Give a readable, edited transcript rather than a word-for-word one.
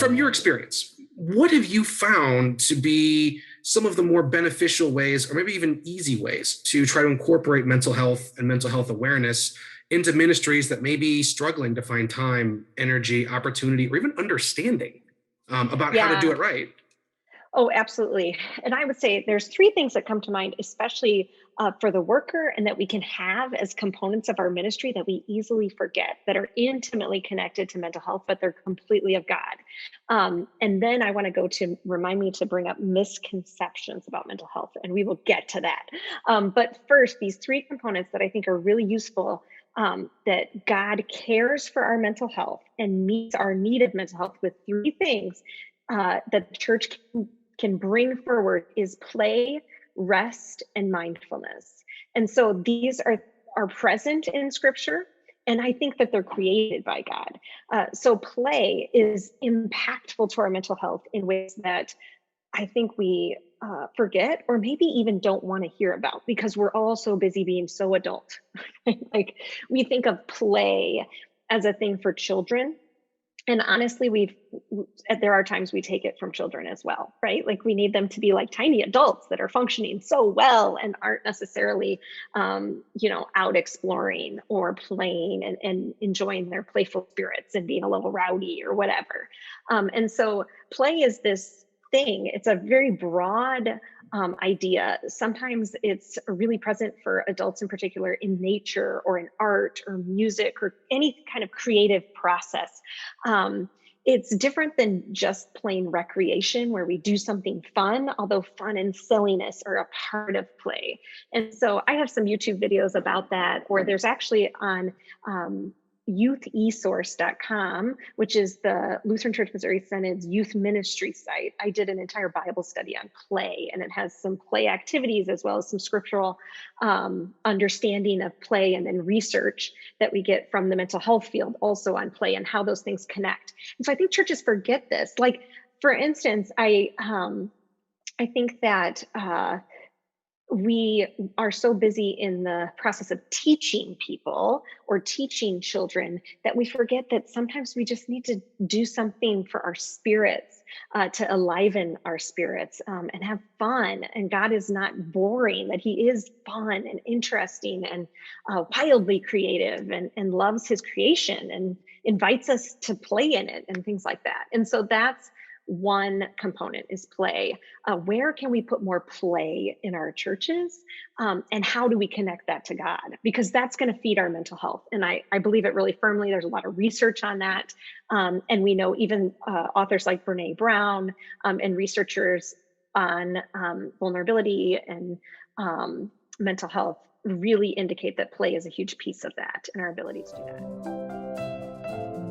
From your experience, what have you found to be some of the more beneficial ways, or maybe even easy ways, to try to incorporate mental health and mental health awareness into ministries that may be struggling to find time, energy, opportunity, or even understanding about how to do Yeah. it right? Oh, absolutely. And I would say there's three things that come to mind, especially for the worker, and that we can have as components of our ministry that we easily forget, that are intimately connected to mental health, but they're completely of God. And then I want to go to remind me to bring up misconceptions about mental health, and we will get to that. But first, these three components that I think are really useful. That God cares for our mental health and meets our need of mental health with three things that the church can bring forward is play, rest, and mindfulness. And so these are present in scripture, and I think that they're created by God. So play is impactful to our mental health in ways that I think we forget, or maybe even don't want to hear about, because we're all so busy being so adult. Like, we think of play as a thing for children, and honestly, there are times we take it from children as well, right? Like, we need them to be like tiny adults that are functioning so well and aren't necessarily out exploring or playing and enjoying their playful spirits and being a little rowdy or whatever. And so play is this thing. It's a very broad idea. Sometimes it's really present for adults in particular in nature or in art or music or any kind of creative process. um, it's different than just plain recreation where we do something fun, although fun and silliness are a part of play. And so I have some YouTube videos about that, or there's actually on um, youthesource.com, which is the Lutheran Church Missouri Synod's youth ministry site. I did an entire Bible study on play, and it has some play activities as well as some scriptural understanding of play, and then research that we get from the mental health field also on play and how those things connect. And so I think churches forget this. Like, for instance, I think that we are so busy in the process of teaching people or teaching children that we forget that sometimes we just need to do something for our spirits, to enliven our spirits, and have fun. And God is not boring, that He is fun and interesting and wildly creative, and loves His creation and invites us to play in it and things like that. And so that's one component, is play. Where can we put more play in our churches? And how do we connect that to God? Because that's going to feed our mental health. And I believe it really firmly. There's a lot of research on that. And we know even authors like Brene Brown, and researchers on vulnerability and mental health really indicate that play is a huge piece of that and our ability to do that.